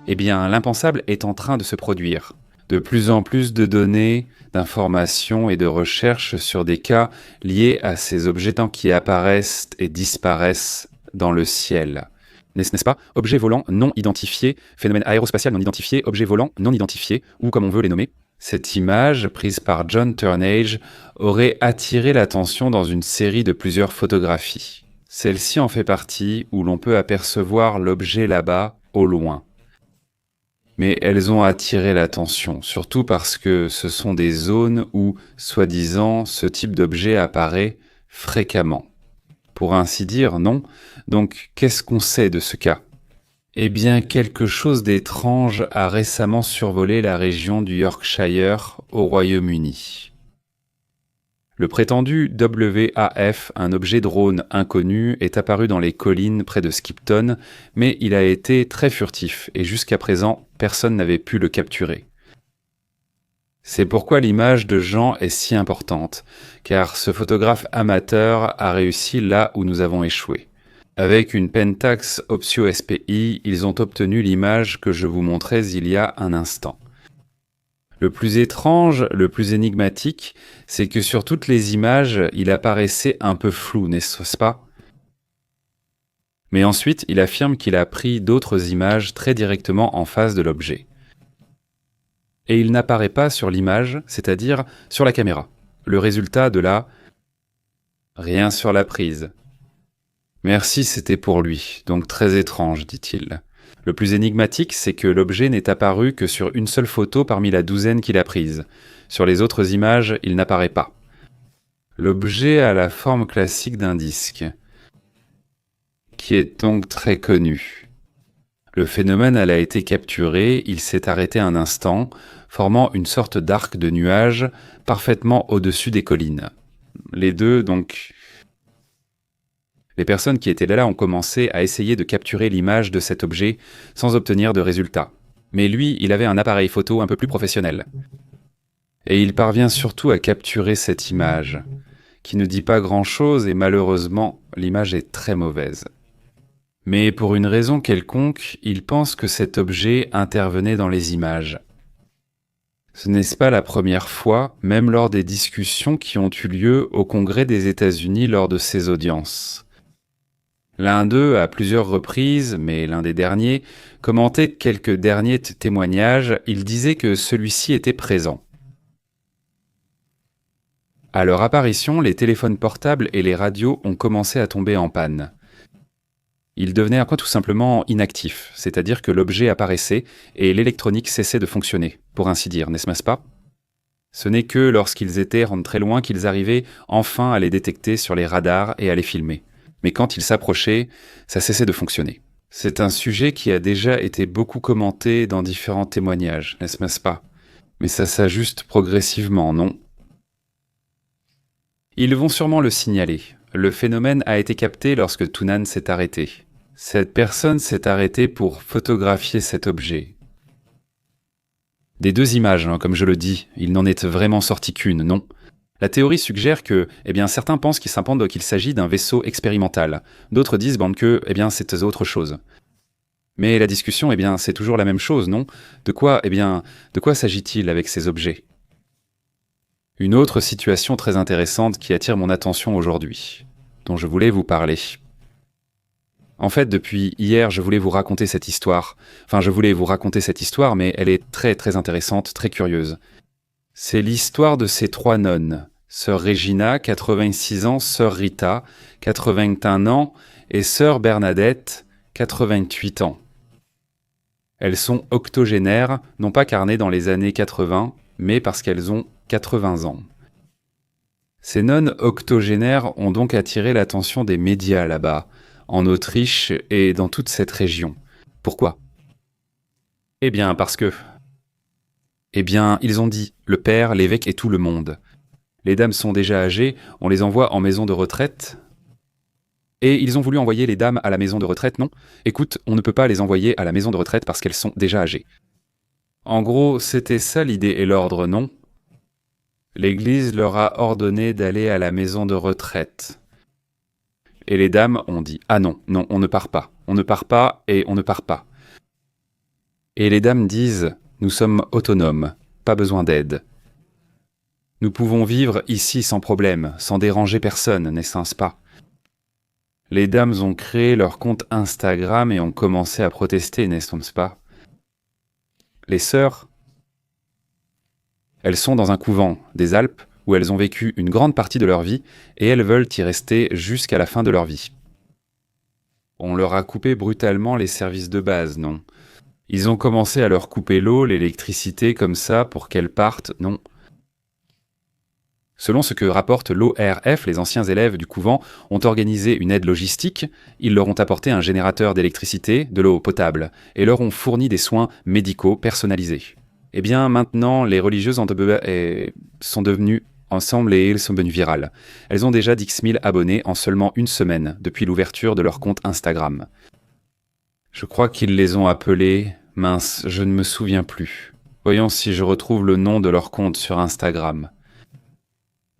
Eh bien, l'impensable est en train de se produire. De plus en plus de données, d'informations et de recherches sur des cas liés à ces objets qui apparaissent et disparaissent dans le ciel. N'est-ce pas? Objet volant non identifié, phénomène aérospatial non identifié, objet volant non identifié, ou comme on veut les nommer. Cette image, prise par John Turnage, aurait attiré l'attention dans une série de plusieurs photographies. Celle-ci en fait partie, où l'on peut apercevoir l'objet là-bas, au loin. Mais elles ont attiré l'attention, surtout parce que ce sont des zones où, soi-disant, ce type d'objet apparaît fréquemment. Pour ainsi dire, non. Donc, qu'est-ce qu'on sait de ce cas? Eh bien, quelque chose d'étrange a récemment survolé la région du Yorkshire, au Royaume-Uni. Le prétendu WAF, un objet drone inconnu, est apparu dans les collines près de Skipton, mais il a été très furtif et jusqu'à présent, personne n'avait pu le capturer. C'est pourquoi l'image de Jean est si importante, car ce photographe amateur a réussi là où nous avons échoué. Avec une Pentax Optio SPI, ils ont obtenu l'image que je vous montrais il y a un instant. Le plus étrange, le plus énigmatique, c'est que sur toutes les images, il apparaissait un peu flou, n'est-ce pas? Mais ensuite, il affirme qu'il a pris d'autres images très directement en face de l'objet. Et il n'apparaît pas sur l'image, c'est-à-dire sur la caméra. Le résultat de la... Rien sur la prise. Merci, c'était pour lui, donc très étrange, dit-il. Le plus énigmatique, c'est que l'objet n'est apparu que sur une seule photo parmi la douzaine qu'il a prise. Sur les autres images, il n'apparaît pas. L'objet a la forme classique d'un disque, qui est donc très connu. Le phénomène a été capturé, il s'est arrêté un instant, formant une sorte d'arc de nuages parfaitement au-dessus des collines. Les deux, donc... Les personnes qui étaient là ont commencé à essayer de capturer l'image de cet objet sans obtenir de résultat. Mais lui, il avait un appareil photo un peu plus professionnel. Et il parvient surtout à capturer cette image, qui ne dit pas grand-chose et malheureusement, l'image est très mauvaise. Mais pour une raison quelconque, il pense que cet objet intervenait dans les images. Ce n'est pas la première fois, même lors des discussions qui ont eu lieu au Congrès des États-Unis lors de ces audiences. L'un d'eux, à plusieurs reprises, mais l'un des derniers, commentait quelques derniers témoignages, il disait que celui-ci était présent. À leur apparition, les téléphones portables et les radios ont commencé à tomber en panne. Ils devenaient tout simplement inactifs, c'est-à-dire que l'objet apparaissait et l'électronique cessait de fonctionner, pour ainsi dire, n'est-ce pas? Ce n'est que lorsqu'ils étaient très loin qu'ils arrivaient enfin à les détecter sur les radars et à les filmer. Mais quand ils s'approchaient, ça cessait de fonctionner. C'est un sujet qui a déjà été beaucoup commenté dans différents témoignages, n'est-ce pas? Mais ça s'ajuste progressivement, non? Ils vont sûrement le signaler. Le phénomène a été capté lorsque Toonan s'est arrêté. Cette personne s'est arrêtée pour photographier cet objet. Des deux images, comme je le dis, il n'en est vraiment sorti qu'une, non? La théorie suggère que, certains pensent qu'il s'agit d'un vaisseau expérimental. D'autres disent que, c'est autre chose. Mais la discussion, c'est toujours la même chose, non? De quoi s'agit-il avec ces objets? Une autre situation très intéressante qui attire mon attention aujourd'hui, dont je voulais vous parler. En fait, depuis hier, je voulais vous raconter cette histoire. Mais elle est très très intéressante, très curieuse. C'est l'histoire de ces trois nonnes, sœur Regina, 86 ans, sœur Rita, 81 ans, et sœur Bernadette, 88 ans. Elles sont octogénaires, non pas car nées dans les années 80, mais parce qu'elles ont 80 ans. Ces nonnes octogénaires ont donc attiré l'attention des médias là-bas, en Autriche et dans toute cette région. Pourquoi? Parce que... ils ont dit, le père, l'évêque et tout le monde. Les dames sont déjà âgées, on les envoie en maison de retraite. Et ils ont voulu envoyer les dames à la maison de retraite, non? Écoute, on ne peut pas les envoyer à la maison de retraite parce qu'elles sont déjà âgées. En gros, c'était ça l'idée et l'ordre, non? L'Église leur a ordonné d'aller à la maison de retraite. Et les dames ont dit, ah non, non, on ne part pas et on ne part pas. Et les dames disent « Nous sommes autonomes, pas besoin d'aide. Nous pouvons vivre ici sans problème, sans déranger personne, n'est-ce pas ?» Les dames ont créé leur compte Instagram et ont commencé à protester, n'est-ce pas? Les sœurs, elles sont dans un couvent des Alpes où elles ont vécu une grande partie de leur vie et elles veulent y rester jusqu'à la fin de leur vie. On leur a coupé brutalement les services de base, non? Ils ont commencé à leur couper l'eau, l'électricité comme ça pour qu'elles partent, non? Selon ce que rapportent l'ORF, les anciens élèves du couvent ont organisé une aide logistique, ils leur ont apporté un générateur d'électricité, de l'eau potable, et leur ont fourni des soins médicaux personnalisés. Eh bien, maintenant, les religieuses sont devenues ensemble et elles sont devenues virales. Elles ont déjà 10 000 abonnés en seulement une semaine, depuis l'ouverture de leur compte Instagram. Je crois qu'ils les ont appelées... Mince, je ne me souviens plus. Voyons si je retrouve le nom de leur compte sur Instagram.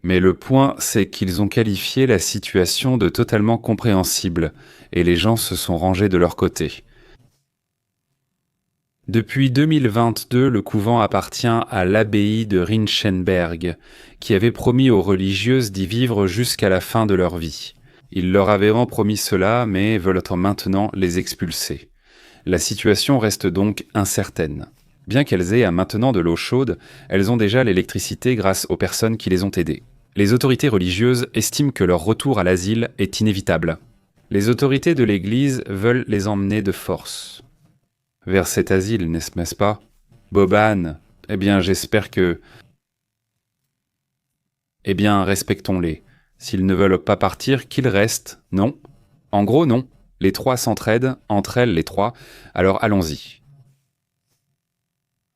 Mais le point, c'est qu'ils ont qualifié la situation de totalement compréhensible, et les gens se sont rangés de leur côté. Depuis 2022, le couvent appartient à l'abbaye de Rinchenberg, qui avait promis aux religieuses d'y vivre jusqu'à la fin de leur vie. Ils leur avaient promis cela, mais veulent maintenant les expulser. La situation reste donc incertaine. Bien qu'elles aient à maintenant de l'eau chaude, elles ont déjà l'électricité grâce aux personnes qui les ont aidées. Les autorités religieuses estiment que leur retour à l'asile est inévitable. Les autorités de l'Église veulent les emmener de force vers cet asile, n'est-ce pas? Boban, eh bien j'espère que... Eh bien respectons-les. S'ils ne veulent pas partir, qu'ils restent, non? En gros, non. Les trois s'entraident, entre elles les trois, alors allons-y.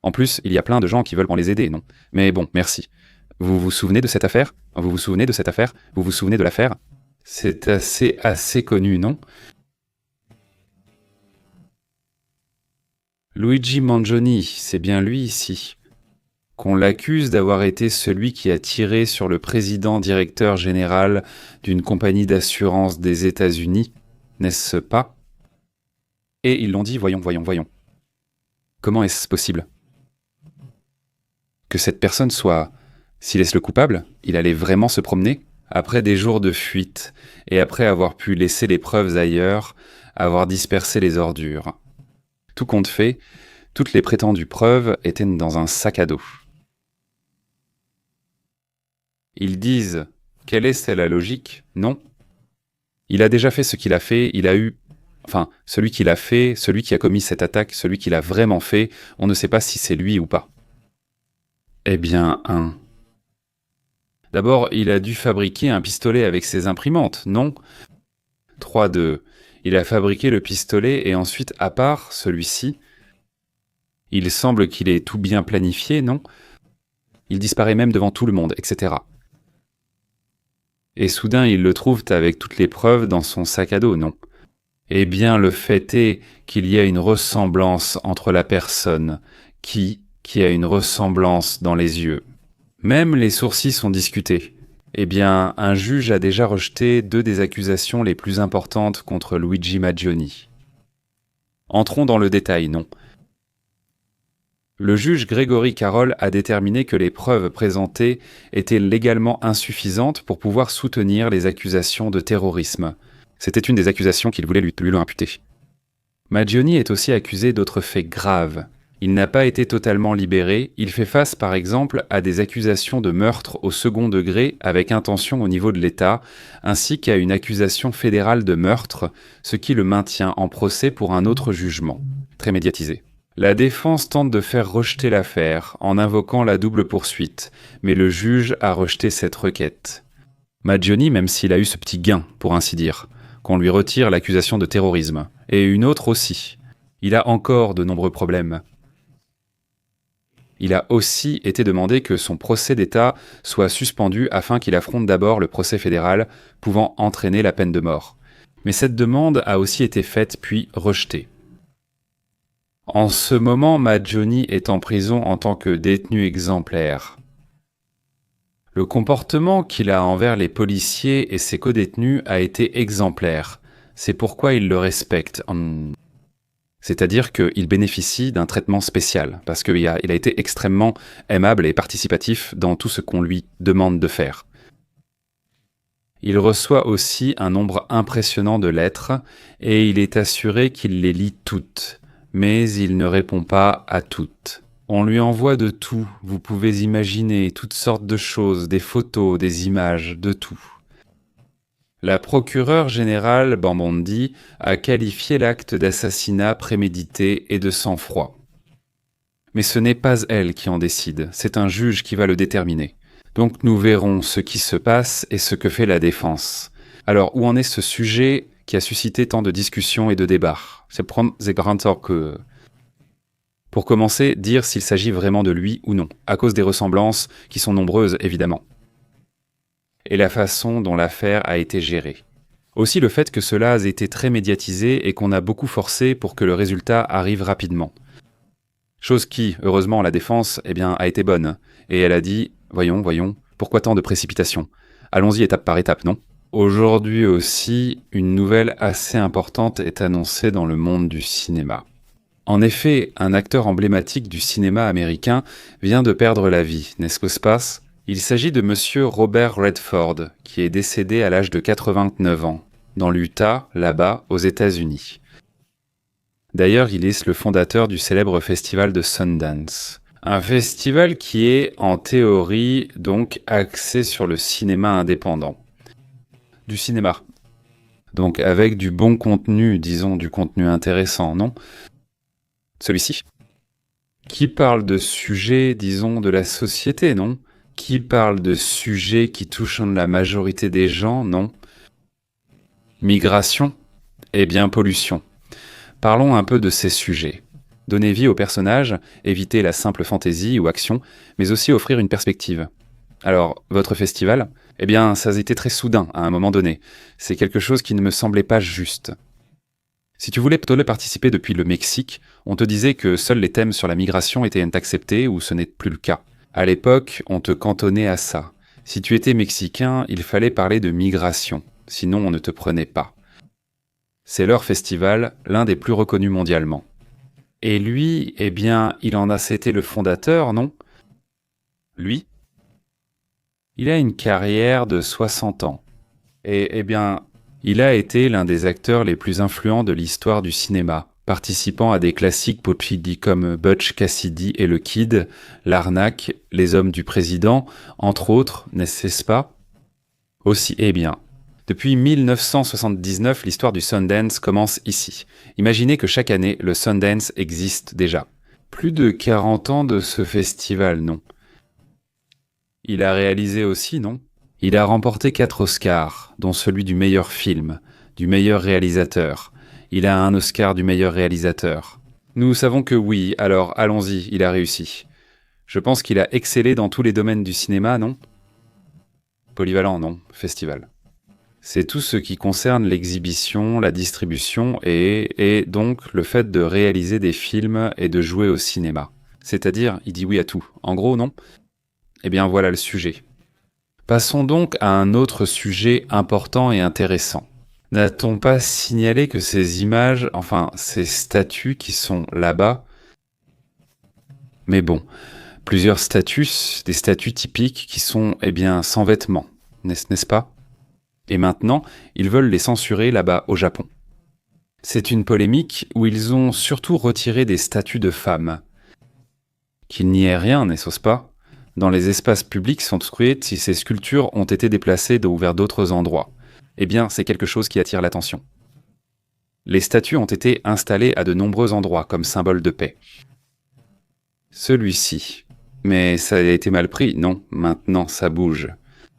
En plus, il y a plein de gens qui veulent les aider, non? Mais bon, merci. Vous vous souvenez de cette affaire? Vous vous souvenez de cette affaire? Vous vous souvenez de l'affaire? C'est assez connu, non? Luigi Mangione, c'est bien lui ici. Qu'on l'accuse d'avoir été celui qui a tiré sur le président directeur général d'une compagnie d'assurance des États-Unis, n'est-ce pas? Et ils l'ont dit, voyons. Comment est-ce possible? Que cette personne soit... S'il est le coupable, il allait vraiment se promener? Après des jours de fuite, et après avoir pu laisser les preuves ailleurs, avoir dispersé les ordures. Tout compte fait, toutes les prétendues preuves étaient dans un sac à dos. Ils disent, quelle est la logique? Non. Il a déjà fait ce qu'il a fait, il a eu... Enfin, celui qui l'a fait, celui qui a commis cette attaque, celui qui l'a vraiment fait, on ne sait pas si c'est lui ou pas. Eh bien, D'abord, il a dû fabriquer un pistolet avec ses imprimantes, non? 3-2. Il a fabriqué le pistolet et ensuite, à part celui-ci, il semble qu'il ait tout bien planifié, non? Il disparaît même devant tout le monde, etc. Et soudain, ils le trouvent avec toutes les preuves dans son sac à dos, non? Eh bien, le fait est qu'il y a une ressemblance entre la personne qui a une ressemblance dans les yeux. Même les sourcils sont discutés. Eh bien, un juge a déjà rejeté 2 des accusations les plus importantes contre Luigi Mangione. Entrons dans le détail, non? Le juge Grégory Carroll a déterminé que les preuves présentées étaient légalement insuffisantes pour pouvoir soutenir les accusations de terrorisme. C'était une des accusations qu'il voulait lui imputer. Mangione est aussi accusé d'autres faits graves. Il n'a pas été totalement libéré, il fait face par exemple à des accusations de meurtre au second degré avec intention au niveau de l'État, ainsi qu'à une accusation fédérale de meurtre, ce qui le maintient en procès pour un autre jugement, très médiatisé. La défense tente de faire rejeter l'affaire en invoquant la double poursuite, mais le juge a rejeté cette requête. Mangione, même s'il a eu ce petit gain, pour ainsi dire, qu'on lui retire l'accusation de terrorisme, et une autre aussi, il a encore de nombreux problèmes. Il a aussi été demandé que son procès d'État soit suspendu afin qu'il affronte d'abord le procès fédéral pouvant entraîner la peine de mort. Mais cette demande a aussi été faite puis rejetée. En ce moment, Mangione est en prison en tant que détenu exemplaire. Le comportement qu'il a envers les policiers et ses codétenus a été exemplaire. C'est pourquoi il le respecte. C'est-à-dire qu'il bénéficie d'un traitement spécial, parce qu'il a été extrêmement aimable et participatif dans tout ce qu'on lui demande de faire. Il reçoit aussi un nombre impressionnant de lettres, et il est assuré qu'il les lit toutes, mais il ne répond pas à toutes. On lui envoie de tout, vous pouvez imaginer toutes sortes de choses, des photos, des images, de tout. La procureure générale Bambondi a qualifié l'acte d'assassinat prémédité et de sang-froid. Mais ce n'est pas elle qui en décide, c'est un juge qui va le déterminer. Donc nous verrons ce qui se passe et ce que fait la défense. Alors, où en est ce sujet qui a suscité tant de discussions et de débats? C'est prendre des grandes que... Pour commencer, dire s'il s'agit vraiment de lui ou non, à cause des ressemblances qui sont nombreuses évidemment. Et la façon dont l'affaire a été gérée. Aussi le fait que cela a été très médiatisé et qu'on a beaucoup forcé pour que le résultat arrive rapidement. Chose qui, heureusement, la défense, a été bonne. Et elle a dit, voyons, pourquoi tant de précipitation? Allons-y étape par étape, non? Aujourd'hui aussi, une nouvelle assez importante est annoncée dans le monde du cinéma. En effet, un acteur emblématique du cinéma américain vient de perdre la vie, n'est-ce pas? Il s'agit de monsieur Robert Redford, qui est décédé à l'âge de 89 ans, dans l'Utah, là-bas, aux États-Unis. D'ailleurs, il est le fondateur du célèbre festival de Sundance. Un festival qui est, en théorie, donc axé sur le cinéma indépendant. Du cinéma. Donc avec du bon contenu, disons du contenu intéressant, non? Celui-ci. Qui parle de sujets, disons, de la société, non? Qui parle de sujets qui touchent la majorité des gens, non? Migration? Eh bien, pollution. Parlons un peu de ces sujets. Donner vie aux personnages, éviter la simple fantaisie ou action, mais aussi offrir une perspective. Alors, votre festival? Eh bien, ça a été très soudain à un moment donné. C'est quelque chose qui ne me semblait pas juste. Si tu voulais participer depuis le Mexique, on te disait que seuls les thèmes sur la migration étaient acceptés ou ce n'est plus le cas. À l'époque, on te cantonnait à ça. Si tu étais mexicain, il fallait parler de migration, sinon on ne te prenait pas. C'est leur festival, l'un des plus reconnus mondialement. Et lui, c'était le fondateur, non? Lui? Il a une carrière de 60 ans. Et il a été l'un des acteurs les plus influents de l'histoire du cinéma, participant à des classiques populi comme Butch Cassidy et le Kid, L'Arnaque, Les Hommes du Président, entre autres, n'est-ce pas? Aussi, depuis 1979, l'histoire du Sundance commence ici. Imaginez que chaque année, le Sundance existe déjà. Plus de 40 ans de ce festival, non? Il a réalisé aussi, non? Il a remporté 4 Oscars, dont celui du meilleur film, du meilleur réalisateur. Il a un Oscar du meilleur réalisateur. Nous savons que oui, alors allons-y, il a réussi. Je pense qu'il a excellé dans tous les domaines du cinéma, non? Polyvalent, non, festival. C'est tout ce qui concerne l'exhibition, la distribution et donc le fait de réaliser des films et de jouer au cinéma. C'est-à-dire, il dit oui à tout. En gros, non? Eh bien voilà le sujet. Passons donc à un autre sujet important et intéressant. N'a-t-on pas signalé que ces images, ces statues qui sont là-bas, mais bon, plusieurs statues, des statues typiques qui sont, sans vêtements, n'est-ce pas? Et maintenant, ils veulent les censurer là-bas au Japon. C'est une polémique où ils ont surtout retiré des statues de femmes. Qu'il n'y ait rien, n'est-ce pas? Dans les espaces publics sont scrutés si ces sculptures ont été déplacées vers d'autres endroits. C'est quelque chose qui attire l'attention. Les statues ont été installées à de nombreux endroits comme symbole de paix. Celui-ci. Mais ça a été mal pris, non? Maintenant, ça bouge.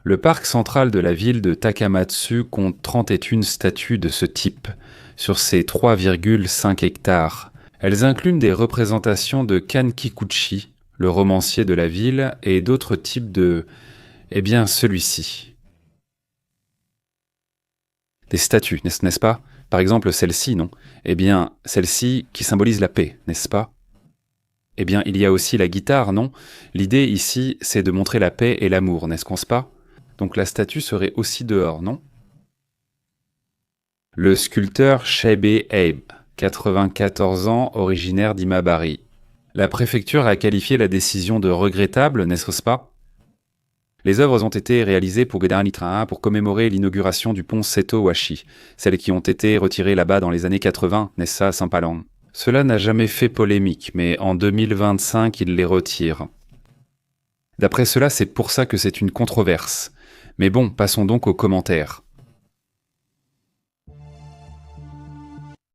Le parc central de la ville de Takamatsu compte 31 statues de ce type, sur ses 3,5 hectares. Elles incluent des représentations de Kankikuchi, le romancier de la ville, et d'autres types de... celui-ci. Des statues, n'est-ce pas? Par exemple, celle-ci, non? Celle-ci qui symbolise la paix, n'est-ce pas? Il y a aussi la guitare, non? L'idée ici, c'est de montrer la paix et l'amour, n'est-ce pas? Donc la statue serait aussi dehors, non? Le sculpteur Shebe Abe, 94 ans, originaire d'Imabari. La préfecture a qualifié la décision de regrettable, n'est-ce pas? Les œuvres ont été réalisées pour Gedanlitra pour commémorer l'inauguration du pont Seto-Washi, celles qui ont été retirées là-bas dans les années 80, n'est-ce ça, Saint-Palan? Cela n'a jamais fait polémique, mais en 2025, ils les retirent. D'après cela, c'est pour ça que c'est une controverse. Mais bon, passons donc aux commentaires.